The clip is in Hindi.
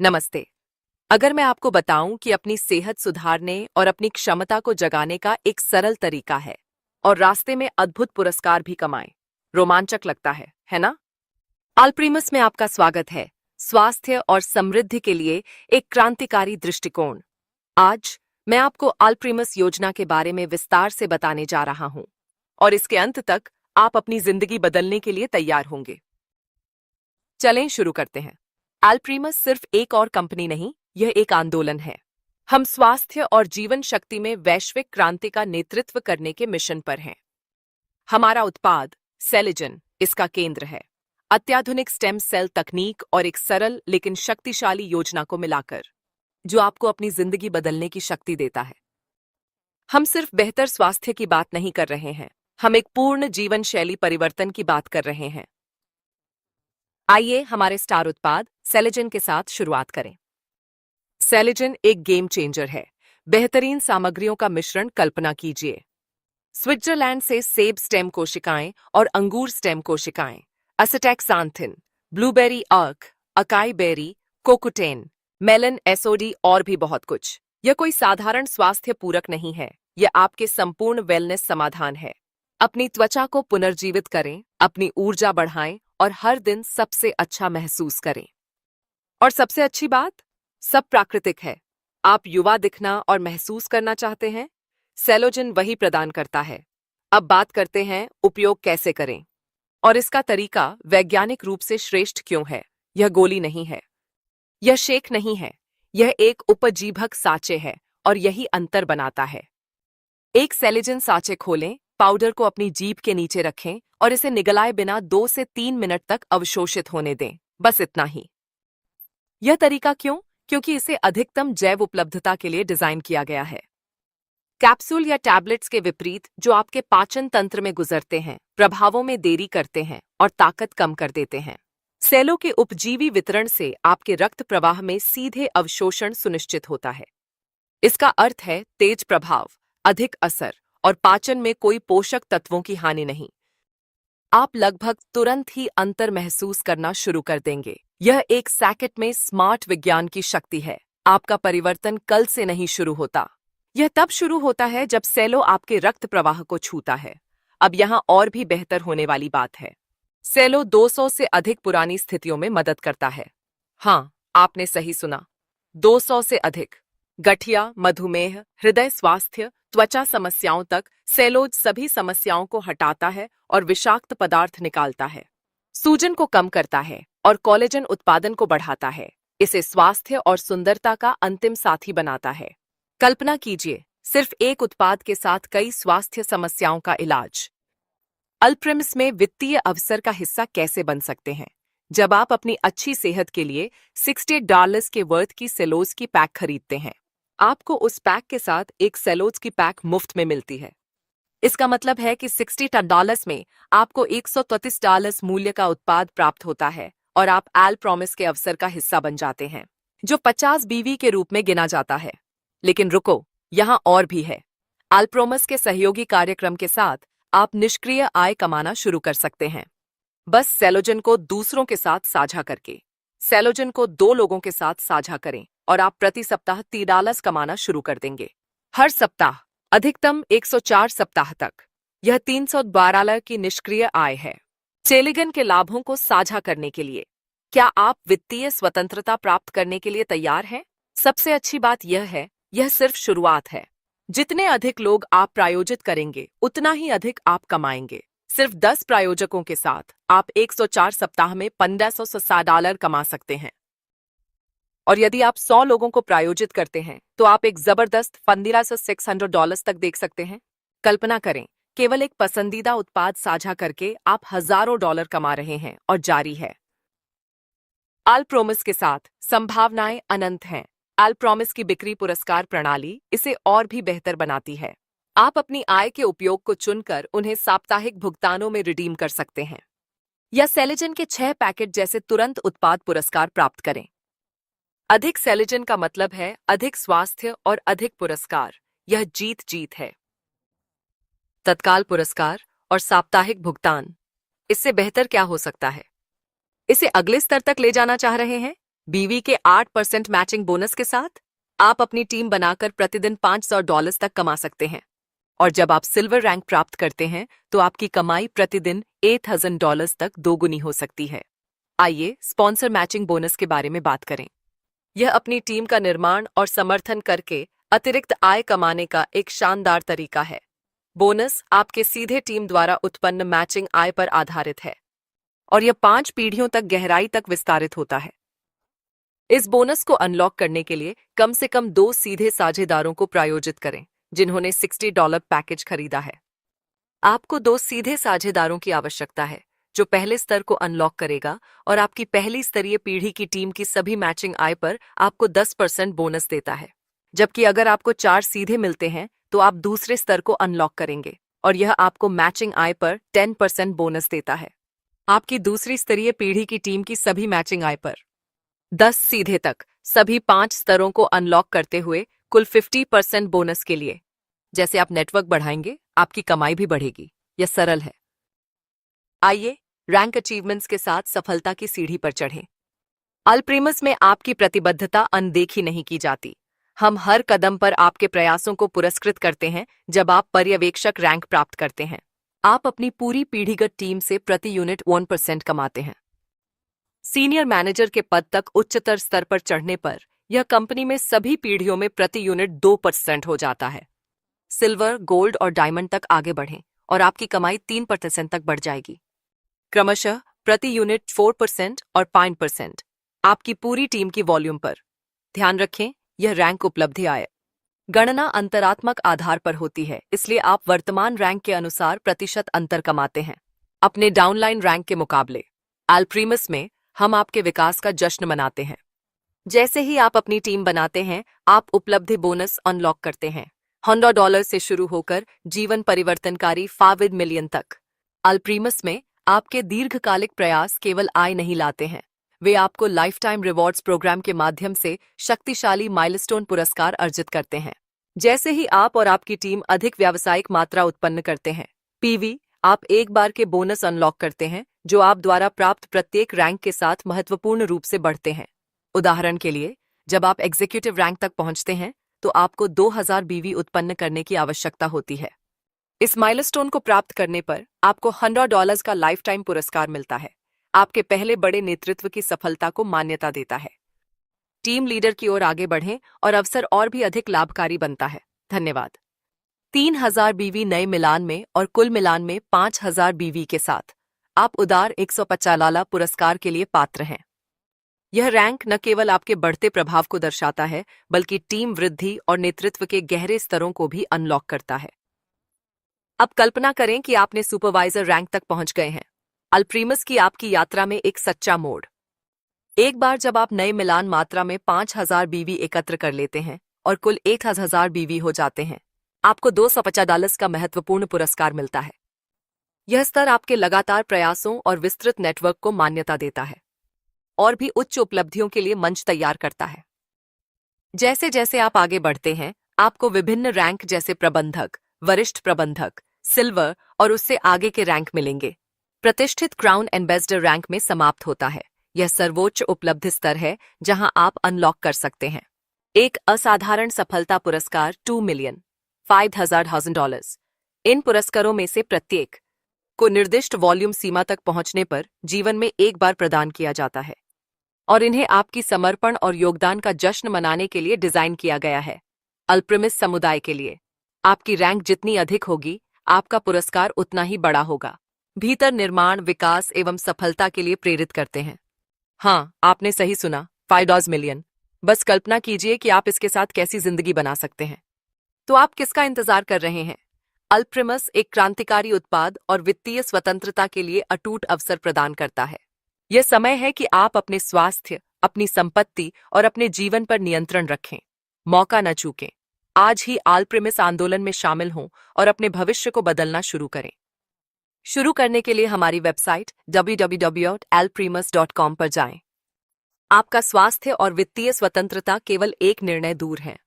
नमस्ते। अगर मैं आपको बताऊं कि अपनी सेहत सुधारने और अपनी क्षमता को जगाने का एक सरल तरीका है और रास्ते में अद्भुत पुरस्कार भी कमाएं, रोमांचक लगता है ना? अल्प्रीमस में आपका स्वागत है। स्वास्थ्य और समृद्धि के लिए एक क्रांतिकारी दृष्टिकोण। आज मैं आपको अल्प्रीमस योजना के बारे में विस्तार से बताने जा रहा हूं और इसके अंत तक आप अपनी जिंदगी बदलने के लिए तैयार होंगे। चलें शुरू करते हैं। अल्प्रीमस सिर्फ एक और कंपनी नहीं, यह एक आंदोलन है। हम स्वास्थ्य और जीवन शक्ति में वैश्विक क्रांति का नेतृत्व करने के मिशन पर हैं। हमारा उत्पाद सेलिजन इसका केंद्र है। अत्याधुनिक स्टेम सेल तकनीक और एक सरल लेकिन शक्तिशाली योजना को मिलाकर, जो आपको अपनी जिंदगी बदलने की शक्ति देता है। हम सिर्फ बेहतर स्वास्थ्य की बात नहीं कर रहे हैं, हम एक पूर्ण जीवन शैली परिवर्तन की बात कर रहे हैं। आइए हमारे स्टार उत्पाद सेलिजन के साथ शुरुआत करें। सेलिजन एक गेम चेंजर है। बेहतरीन सामग्रियों का मिश्रण कल्पना कीजिए। स्विट्जरलैंड से सेब स्टेम कोशिकाएं और अंगूर स्टेम कोशिकाएं, एसेटैक्सांथिन, ब्लूबेरी अर्क, अकाई बेरी, कोकुटेन, मेलन एसओडी और भी बहुत कुछ। यह कोई साधारण स्वास्थ्य पूरक नहीं है, यह आपके संपूर्ण वेलनेस समाधान है। अपनी त्वचा को पुनर्जीवित करें, अपनी ऊर्जा बढ़ाएं और हर दिन सबसे अच्छा महसूस करें। और सबसे अच्छी बात, सब प्राकृतिक है। आप युवा दिखना और महसूस करना चाहते हैं, सेलोजन वही प्रदान करता है। अब बात करते हैं उपयोग कैसे करें और इसका तरीका वैज्ञानिक रूप से श्रेष्ठ क्यों है। यह गोली नहीं है, यह शेक नहीं है, यह एक उपजीभक साँचे है और यही अंतर बनाता है। एक सेलिजन साँचे खोलें, पाउडर को अपनी जीभ के नीचे रखें और इसे निगलाए बिना 2 से 3 मिनट तक अवशोषित होने दें। बस इतना ही। यह तरीका क्यों? क्योंकि इसे अधिकतम जैव उपलब्धता के लिए डिजाइन किया गया है। कैप्सूल या टैबलेट्स के विपरीत, जो आपके पाचन तंत्र में गुजरते हैं, प्रभावों में देरी करते हैं और ताकत कम कर देते हैं। सेलों के उपजीवी वितरण से आपके रक्त प्रवाह में सीधे अवशोषण सुनिश्चित होता है। इसका अर्थ है तेज प्रभाव, अधिक असर और पाचन में कोई पोषक तत्वों की हानि नहीं। आप लगभग तुरंत ही अंतर महसूस करना शुरू कर देंगे। यह एक सैकेट में स्मार्ट विज्ञान की शक्ति है। आपका परिवर्तन कल से नहीं शुरू होता, यह तब शुरू होता है जब सेलो आपके रक्त प्रवाह को छूता है। अब यहाँ और भी बेहतर होने वाली बात है। सेलो 200 से अधिक पुरानी स्थितियों में मदद करता है। हाँ, आपने सही सुना, 200 से अधिक। गठिया, मधुमेह, हृदय स्वास्थ्य, त्वचा समस्याओं तक सेलोज सभी समस्याओं को हटाता है और विषाक्त पदार्थ निकालता है। सूजन को कम करता है और कोलेजन उत्पादन को बढ़ाता है। इसे स्वास्थ्य और सुंदरता का अंतिम साथी बनाता है। कल्पना कीजिए, सिर्फ एक उत्पाद के साथ कई स्वास्थ्य समस्याओं का इलाज। अल्प्रीमस में वित्तीय अवसर का हिस्सा कैसे बन सकते हैं? जब आप अपनी अच्छी सेहत के लिए $68 के वर्थ की सेलोज की पैक खरीदते हैं, आपको उस पैक के साथ एक सेलोज की पैक मुफ्त में मिलती है। इसका मतलब है कि $60 में आपको $133 मूल्य का उत्पाद प्राप्त होता है और आप अल्प्रीमस के अवसर का हिस्सा बन जाते हैं, जो 50 बीवी के रूप में गिना जाता है। लेकिन रुको, यहाँ और भी है। अल्प्रीमस के सहयोगी कार्यक्रम के साथ आप निष्क्रिय आय कमाना शुरू कर सकते हैं। बस सेलोजन को दूसरों के साथ साझा करके। सेलोजन को 2 लोगों के साथ साझा करें और आप प्रति सप्ताह $30 कमाना शुरू कर देंगे। हर सप्ताह, अधिकतम 104 सप्ताह तक। यह $312 की निष्क्रिय आय है। सेलिगन के लाभों को साझा करने के लिए, क्या आप वित्तीय स्वतंत्रता प्राप्त करने के लिए तैयार हैं? सबसे अच्छी बात यह है, यह सिर्फ शुरुआत है। जितने अधिक लोग आप प्रायोजित करेंगे, उतना ही अधिक आप कमाएंगे। सिर्फ 10 प्रायोजकों के साथ आप 104 सप्ताह में $1560 कमा सकते हैं। और यदि आप 100 लोगों को प्रायोजित करते हैं, तो आप एक जबरदस्त $15,600 तक देख सकते हैं। कल्पना करें, केवल एक पसंदीदा उत्पाद साझा करके आप हजारों डॉलर कमा रहे हैं और जारी है। अल्प्रीमस के साथ संभावनाएं अनंत हैं। अल्प्रीमस की बिक्री पुरस्कार प्रणाली इसे और भी बेहतर बनाती है। आप अपनी आय के उपयोग को चुनकर उन्हें साप्ताहिक भुगतानों में रिडीम कर सकते हैं या सेलिजन के 6 पैकेट जैसे तुरंत उत्पाद पुरस्कार प्राप्त करें। अधिक सेलिजन का मतलब है अधिक स्वास्थ्य और अधिक पुरस्कार। यह जीत जीत है। तत्काल पुरस्कार और साप्ताहिक भुगतान, इससे बेहतर क्या हो सकता है? इसे अगले स्तर तक ले जाना चाह रहे हैं? बीवी के 8% मैचिंग बोनस के साथ आप अपनी टीम बनाकर प्रतिदिन $500 तक कमा सकते हैं। और जब आप सिल्वर रैंक प्राप्त करते हैं तो आपकी कमाई प्रतिदिन $8,000 तक दोगुनी हो सकती है। आइए स्पॉन्सर मैचिंग बोनस के बारे में बात करें। यह अपनी टीम का निर्माण और समर्थन करके अतिरिक्त आय कमाने का एक शानदार तरीका है। बोनस आपके सीधे टीम द्वारा उत्पन्न मैचिंग आय पर आधारित है और यह 5 पीढ़ियों तक गहराई तक विस्तारित होता है। इस बोनस को अनलॉक करने के लिए कम से कम 2 सीधे साझेदारों को प्रायोजित करें जिन्होंने $60 पैकेज खरीदा है। आपको 2 सीधे साझेदारों की आवश्यकता है जो पहले स्तर को अनलॉक करेगा और आपकी पहली स्तरीय पीढ़ी की टीम की सभी मैचिंग आय पर आपको 10% बोनस देता है। जबकि अगर आपको 4 सीधे मिलते हैं तो आप दूसरे स्तर को अनलॉक करेंगे और यह आपको मैचिंग आय पर 10% बोनस देता है। आपकी दूसरी स्तरीय पीढ़ी की टीम की सभी मैचिंग आय पर 10 सीधे तक सभी 5 स्तरों को अनलॉक करते हुए कुल 50% बोनस के लिए। जैसे आप नेटवर्क बढ़ाएंगे आपकी कमाई भी बढ़ेगी। यह सरल है। आइए रैंक अचीवमेंट्स के साथ सफलता की सीढ़ी पर चढ़ें। अल्प्रीमस में आपकी प्रतिबद्धता अनदेखी नहीं की जाती। हम हर कदम पर आपके प्रयासों को पुरस्कृत करते हैं। जब आप पर्यवेक्षक रैंक प्राप्त करते हैं आप अपनी पूरी पीढ़ीगत टीम से प्रति यूनिट 1% कमाते हैं। सीनियर मैनेजर के पद तक उच्चतर स्तर पर चढ़ने पर यह कंपनी में सभी पीढ़ियों में प्रति यूनिट 2% हो जाता है। सिल्वर, गोल्ड और डायमंड तक आगे बढ़ें और आपकी कमाई 3% तक बढ़ जाएगी। क्रमशः प्रति यूनिट 4% और 5% आपकी पूरी टीम की वॉल्यूम पर। ध्यान रखें, यह रैंक उपलब्धि आय गणना अंतरात्मक आधार पर होती है, इसलिए आप वर्तमान रैंक के अनुसार प्रतिशत अंतर कमाते हैं अपने डाउनलाइन रैंक के मुकाबले। अल्प्रीमस में हम आपके विकास का जश्न मनाते हैं। जैसे ही आप अपनी टीम बनाते हैं आप उपलब्धि बोनस अनलॉक करते हैं। $100 से शुरू होकर जीवन परिवर्तनकारी 5 मिलियन तक। अल्प्रीमस में आपके दीर्घकालिक प्रयास केवल आय नहीं लाते हैं, वे आपको लाइफ टाइम रिवॉर्ड्स प्रोग्राम के माध्यम से शक्तिशाली माइलस्टोन पुरस्कार अर्जित करते हैं। जैसे ही आप और आपकी टीम अधिक व्यावसायिक मात्रा उत्पन्न करते हैं पीवी, आप एक बार के बोनस अनलॉक करते हैं जो आप द्वारा प्राप्त प्रत्येक रैंक के साथ महत्वपूर्ण रूप से बढ़ते हैं। उदाहरण के लिए, जब आप एग्जीक्यूटिव रैंक तक पहुंचते हैं तो आपको 2000 बीवी उत्पन्न करने की आवश्यकता होती है। इस माइलस्टोन को प्राप्त करने पर आपको $100 का लाइफ टाइम पुरस्कार मिलता है। आपके पहले बड़े नेतृत्व की सफलता को मान्यता देता है। टीम लीडर की ओर आगे बढ़ें और अवसर और भी अधिक लाभकारी बनता है। धन्यवाद। 3000 बीवी नए मिलान में और कुल मिलान में 5000 बीवी के साथ आप उदार 150 पुरस्कार के लिए पात्र हैं। यह रैंक न केवल आपके बढ़ते प्रभाव को दर्शाता है बल्कि टीम वृद्धि और नेतृत्व के गहरे स्तरों को भी अनलॉक करता है। अब कल्पना करें कि आपने सुपरवाइजर रैंक तक पहुंच गए हैं। अल्प्रीमस की आपकी यात्रा में एक सच्चा मोड़। एक बार जब आप नए मिलान मात्रा में 5000 बीवी एकत्र कर लेते हैं और कुल 1000 बीवी हो जाते हैं, आपको $250 का महत्वपूर्ण पुरस्कार मिलता है। यह स्तर आपके लगातार प्रयासों और विस्तृत नेटवर्क को मान्यता देता है और भी उच्च उपलब्धियों के लिए मंच तैयार करता है। जैसे जैसे आप आगे बढ़ते हैं आपको विभिन्न रैंक जैसे प्रबंधक, वरिष्ठ प्रबंधक, सिल्वर और उससे आगे के रैंक मिलेंगे। प्रतिष्ठित क्राउन एम्बेसडर रैंक में समाप्त होता है। यह सर्वोच्च उपलब्धि स्तर है जहां आप अनलॉक कर सकते हैं एक असाधारण सफलता पुरस्कार $2,500,000। इन पुरस्कारों में से प्रत्येक को निर्दिष्ट वॉल्यूम सीमा तक पहुंचने पर जीवन में एक बार प्रदान किया जाता है और इन्हें आपकी समर्पण और योगदान का जश्न मनाने के लिए डिजाइन किया गया है। अल्प्रीमस समुदाय के लिए आपकी रैंक जितनी अधिक होगी आपका पुरस्कार उतना ही बड़ा होगा। भीतर निर्माण, विकास एवं सफलता के लिए प्रेरित करते हैं। हाँ, आपने सही सुना, $5 मिलियन। बस कल्पना कीजिए कि आप इसके साथ कैसी जिंदगी बना सकते हैं। तो आप किसका इंतजार कर रहे हैं? अल्प्रीमस एक क्रांतिकारी उत्पाद और वित्तीय स्वतंत्रता के लिए अटूट अवसर प्रदान करता है। यह समय है कि आप अपने स्वास्थ्य, अपनी संपत्ति और अपने जीवन पर नियंत्रण रखें। मौका न चूकें। आज ही अल्प्रीमस आंदोलन में शामिल हों और अपने भविष्य को बदलना शुरू करें। शुरू करने के लिए हमारी वेबसाइट www.alprimus.com पर जाएं। आपका स्वास्थ्य और वित्तीय स्वतंत्रता केवल एक निर्णय दूर है।